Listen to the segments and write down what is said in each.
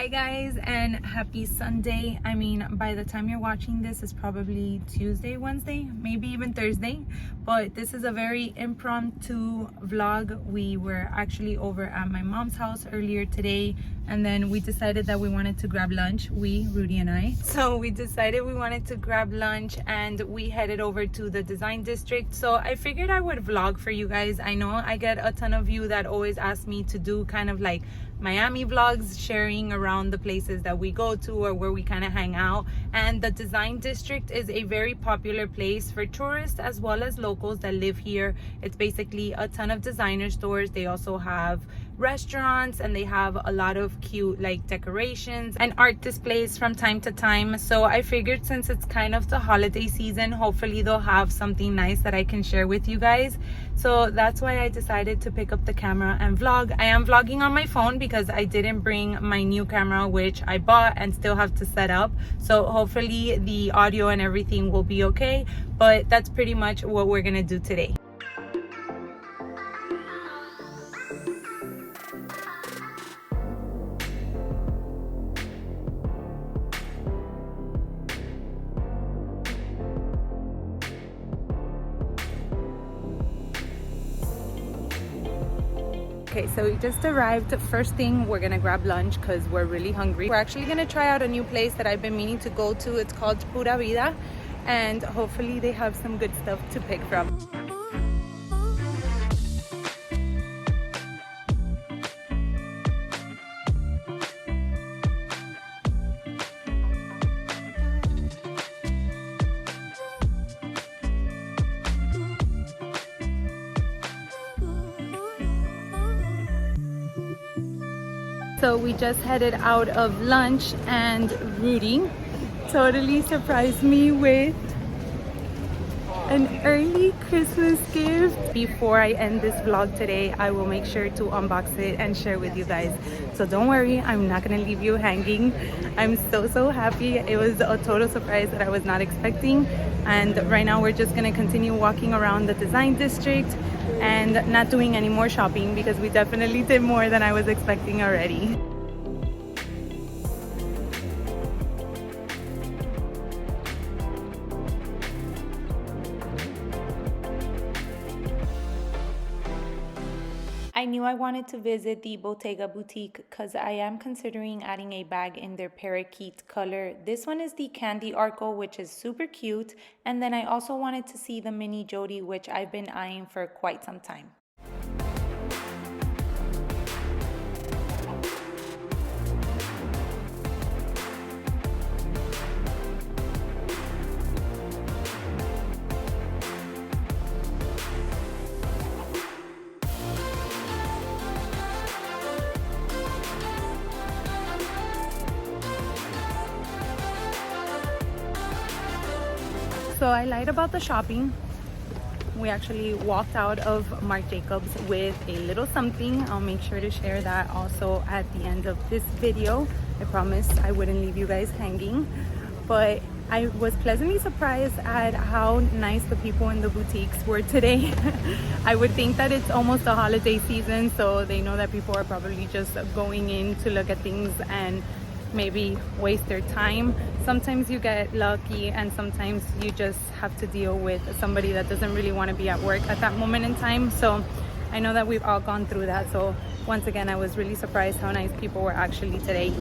Hi guys, and happy Sunday. I mean, by the time you're watching this, it's probably Tuesday, Wednesday, maybe even Thursday, but this is a very impromptu vlog. We were actually over at my mom's house earlier today, and then we decided that we wanted to grab lunch, Rudy and I. So we decided we wanted to grab lunch and we headed over to the design district. So I figured I would vlog for you guys. I know I get a ton of you that always ask me to do kind of like Miami vlogs, sharing around the places that we go to or where we kind of hang out. And the design district is a very popular place for tourists as well as locals that live here. It's basically a ton of designer stores. They also have restaurants and they have a lot of cute like decorations and art displays from time to time. So I figured since it's kind of the holiday season, hopefully they'll have something nice that I can share with you guys. So that's why I decided to pick up the camera and vlog. I am vlogging on my phone because I didn't bring my new camera, which I bought and still have to set up. So hopefully the audio and everything will be okay, but that's pretty much what we're gonna do today. Okay, so we just arrived. First thing, we're gonna grab lunch because we're really hungry. We're actually gonna try out a new place that I've been meaning to go to. It's called Pura Vida, and hopefully they have some good stuff to pick from. So we just headed out of lunch and Rudy totally surprised me with an early Christmas gift. Before I end this vlog today, I will make sure to unbox it and share with you guys. So don't worry, I'm not gonna leave you hanging. I'm so happy. It was a total surprise that I was not expecting. And right now we're just gonna continue walking around the design district and not doing any more shopping because we definitely did more than I was expecting already. I knew I wanted to visit the Bottega boutique because I am considering adding a bag in their parakeet color. This one is the Candy Arco, which is super cute. And then I also wanted to see the mini Jody, which I've been eyeing for quite some time. So I lied about the shopping. We actually walked out of Marc Jacobs with a little something. I'll make sure to share that also at the end of this video. I promised I wouldn't leave you guys hanging. But I was pleasantly surprised at how nice the people in the boutiques were today. I would think that it's almost the holiday season, so they know that people are probably just going in to look at things and maybe waste their time. Sometimes you get lucky and sometimes you just have to deal with somebody that doesn't really want to be at work at that moment in time. So I know that we've all gone through that. So once again, I was really surprised how nice people were actually today.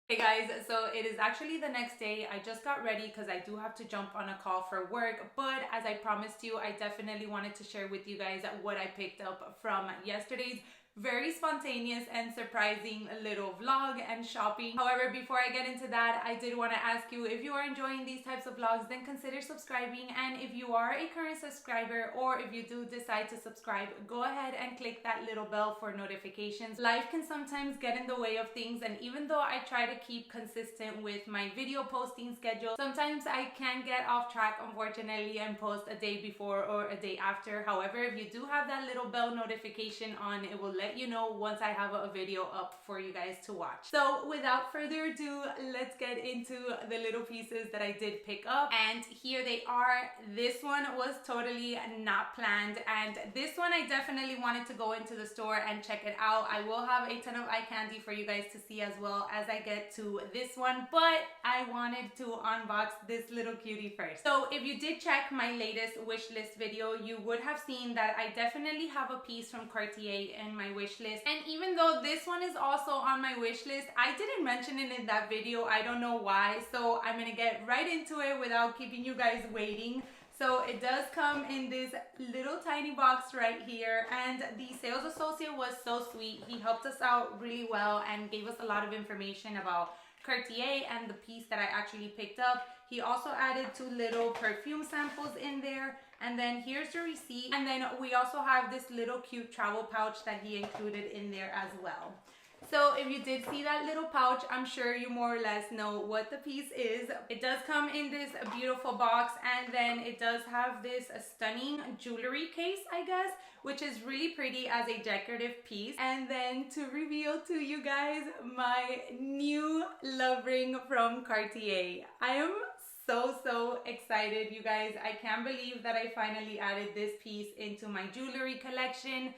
Hey guys, so it is actually the next day. I just got ready because I do have to jump on a call for work, but as I promised you, I definitely wanted to share with you guys what I picked up from yesterday's very spontaneous and surprising little vlog and shopping. However, before I get into that, I did want to ask you, if you are enjoying these types of vlogs, then consider subscribing. And if you are a current subscriber, or if you do decide to subscribe, go ahead and click that little bell for notifications. Life can sometimes get in the way of things, and even though I try to keep consistent with my video posting schedule, sometimes I can get off track, unfortunately, and post a day before or a day after. However, if you do have that little bell notification on, it will let let you know once I have a video up for you guys to watch. So without further ado, let's get into the little pieces that I did pick up. And here they are. This one was totally not planned, and this one I definitely wanted to go into the store and check it out. I will have a ton of eye candy for you guys to see as well as I get to this one, but I wanted to unbox this little cutie first. So if you did check my latest wish list video, you would have seen that I definitely have a piece from Cartier in my wish list. And even though this one is also on my wish list, I didn't mention it in that video. I don't know why. So I'm gonna get right into it without keeping you guys waiting. So it does come in this little tiny box right here, and the sales associate was so sweet. He helped us out really well and gave us a lot of information about Cartier and the piece that I actually picked up. He also added 2 little perfume samples in there, and then here's the receipt. And then we also have this little cute travel pouch that he included in there as well. So if you did see that little pouch, I'm sure you more or less know what the piece is. It does come in this beautiful box, and then it does have this stunning jewelry case, I guess, which is really pretty as a decorative piece. And then to reveal to you guys my new love ring from Cartier. I am so excited, you guys. I can't believe that I finally added this piece into my jewelry collection.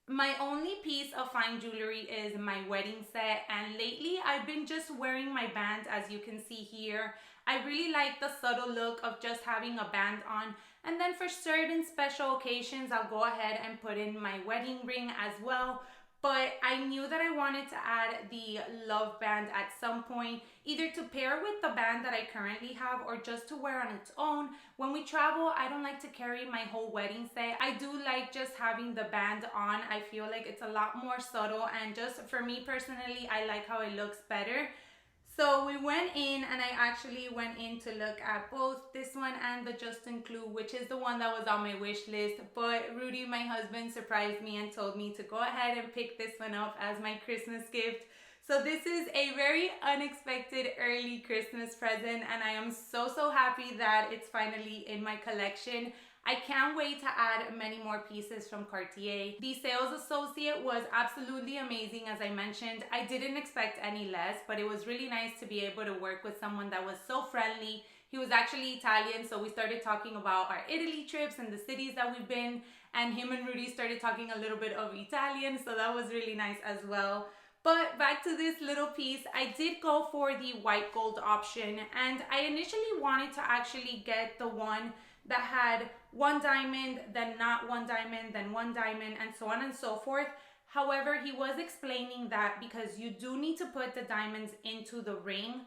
My only piece of fine jewelry is my wedding set, and lately I've been just wearing my band, as you can see here. I really like the subtle look of just having a band on, and then for certain special occasions I'll go ahead and put in my wedding ring as well. But I knew that I wanted to add the love band at some point, either to pair with the band that I currently have or just to wear on its own. When we travel, I don't like to carry my whole wedding set. I do like just having the band on. I feel like it's a lot more subtle, and just for me personally, I like how it looks better. So we went in, and I actually went in to look at both this one and the Justin Clue, which is the one that was on my wish list. But Rudy, my husband, surprised me and told me to go ahead and pick this one up as my Christmas gift. So this is a very unexpected early Christmas present, and I am so happy that it's finally in my collection. I can't wait to add many more pieces from Cartier. The sales associate was absolutely amazing, as I mentioned. I didn't expect any less, but it was really nice to be able to work with someone that was so friendly. He was actually Italian, so we started talking about our Italy trips and the cities that we've been, and him and Rudy started talking a little bit of Italian, so that was really nice as well. But back to this little piece, I did go for the white gold option, and I initially wanted to actually get the one that had 1 diamond, then not 1 diamond, then 1 diamond, and so on and so forth. However, he was explaining that because you do need to put the diamonds into the ring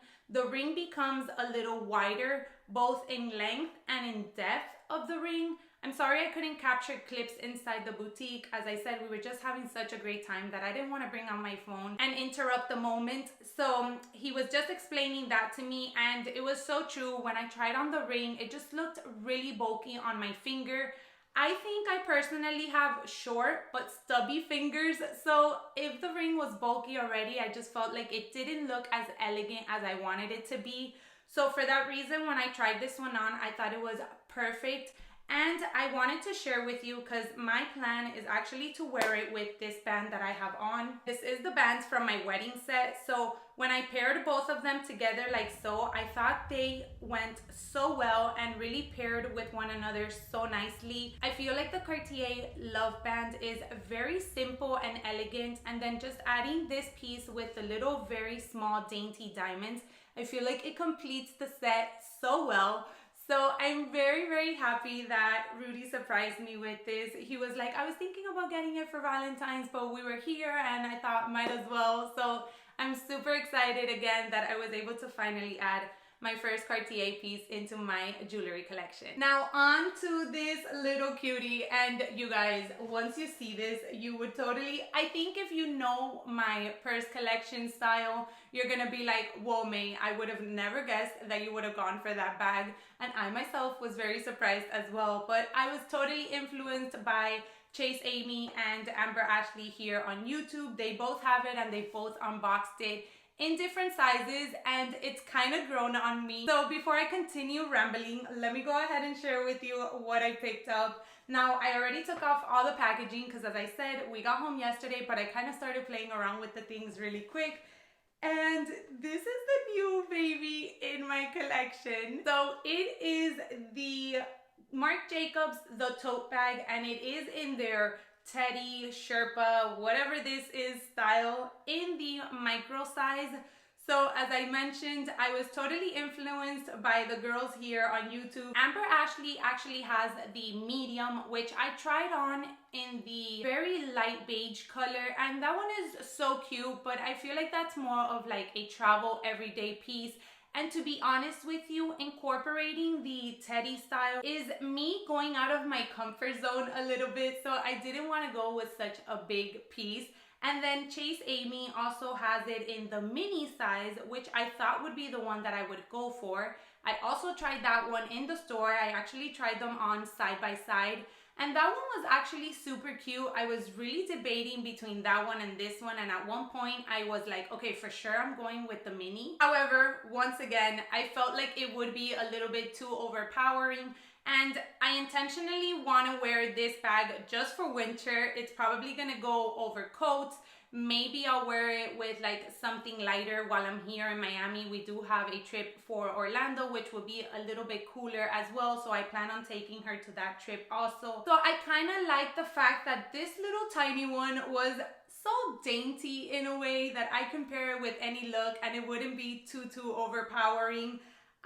becomes a little wider, both in length and in depth of the ring. I'm sorry I couldn't capture clips inside the boutique. As I said, we were just having such a great time that I didn't want to bring out my phone and interrupt the moment. So he was just explaining that to me, and it was so true. When I tried on the ring, it just looked really bulky on my finger. I think I personally have short but stubby fingers, so if the ring was bulky already, I just felt like it didn't look as elegant as I wanted it to be. So for that reason, when I tried this one on, I thought it was perfect. And I wanted to share with you because my plan is actually to wear it with this band that I have on. This is the bands from my wedding set. So when I paired both of them together like so, I thought they went so well and really paired with one another so nicely. I feel like the Cartier Love Band is very simple and elegant, and then just adding this piece with the little very small dainty diamonds, I feel like it completes the set so well. So I'm very happy that Rudy surprised me with this. He was like, I was thinking about getting it for Valentine's, but we were here and I thought might as well. So I'm super excited again that I was able to finally add my first Cartier piece into my jewelry collection. Now on to this little cutie, and you guys, once you see this, you would totally, I think if you know my purse collection style, you're gonna be like, whoa May, I would have never guessed that you would have gone for that bag. And I myself was very surprised as well, but I was totally influenced by Chase Amy and Amber Ashley here on YouTube. They both have it and they both unboxed it. in different sizes, and it's kind of grown on me. So before I continue rambling, let me go ahead and share with you what I picked up. Now, I already took off all the packaging because, as I said, we got home yesterday, but I kind of started playing around with the things really quick. And this is the new baby in my collection. So it is the Marc Jacobs, the tote bag, and it is in their Teddy, Sherpa, whatever this is style in the micro size. So as I mentioned, I was totally influenced by the girls here on YouTube. Amber Ashley actually has the medium, which I tried on in the very light beige color, and that one is so cute, but I feel like that's more of like a travel everyday piece. And to be honest with you, incorporating the Teddy style is me going out of my comfort zone a little bit, so I didn't want to go with such a big piece. And then Chase Amy also has it in the mini size, which I thought would be the one that I would go for. I also tried that one in the store. I actually tried them on side by side, and that one was actually super cute. I was really debating between that one and this one, and at one point I was like, okay, for sure I'm going with the mini. However, once again, I felt like it would be a little bit too overpowering, and I intentionally want to wear this bag just for winter. It's probably gonna go over coats. Maybe I'll wear it with like something lighter while I'm here in Miami. We do have a trip for Orlando, which will be a little bit cooler as well, so I plan on taking her to that trip also. So I kind of like the fact that this little tiny one was so dainty in a way that I compare it with any look and it wouldn't be too overpowering.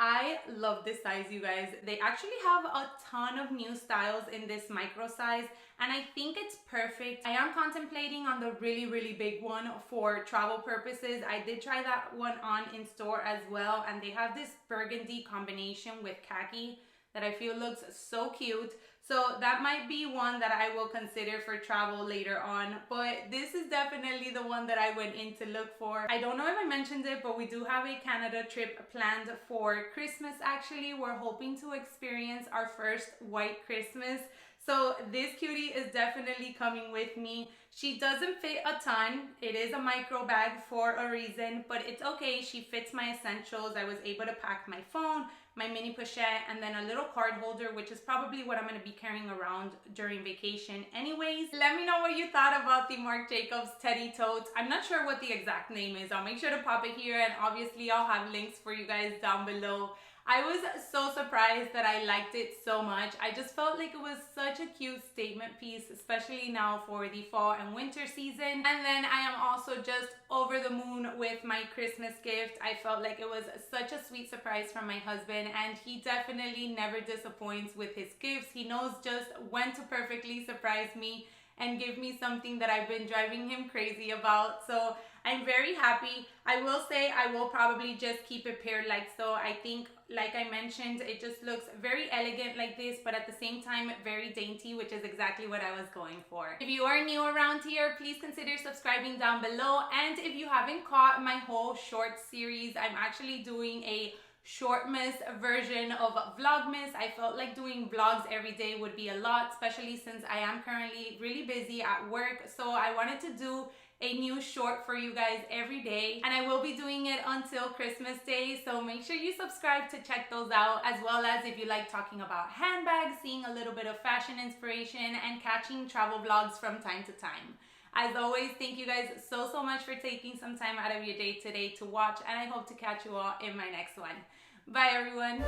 I love this size, you guys. They actually have a ton of new styles in this micro size, and I think it's perfect. I am contemplating on the really big one for travel purposes. I did try that one on in store as well, and they have this burgundy combination with khaki that I feel looks so cute. So that might be one that I will consider for travel later on, but this is definitely the one that I went in to look for. I don't know if I mentioned it, but we do have a Canada trip planned for Christmas actually. We're hoping to experience our first white Christmas. So this cutie is definitely coming with me. She doesn't fit a ton. It is a micro bag for a reason, but it's okay. She fits my essentials. I was able to pack my phone, my mini pochette, and then a little card holder, which is probably what I'm going to be carrying around during vacation anyways. Let me know what you thought about the Marc Jacobs Teddy totes. I'm not sure what the exact name is. I'll make sure to pop it here, and obviously I'll have links for you guys down below. I was so surprised that I liked it so much. I just felt like it was such a cute statement piece, especially now for the fall and winter season. And then I am also just over the moon with my Christmas gift. I felt like it was such a sweet surprise from my husband, and he definitely never disappoints with his gifts. He knows just when to perfectly surprise me and give me something that I've been driving him crazy about. So I'm very happy. I will say I will probably just keep it paired like so. I think, like I mentioned, it just looks very elegant like this, but at the same time very dainty, which is exactly what I was going for. If you are new around here, please consider subscribing down below. And if you haven't caught my whole short series, I'm actually doing a Shortmas version of Vlogmas. I felt like doing vlogs every day would be a lot, especially since I am currently really busy at work. So I wanted to do a new short for you guys every day, and I will be doing it until Christmas Day, so make sure you subscribe to check those out, as well as if you like talking about handbags, seeing a little bit of fashion inspiration, and catching travel vlogs from time to time. As always, thank you guys so much for taking some time out of your day today to watch, and I hope to catch you all in my next one. Bye everyone.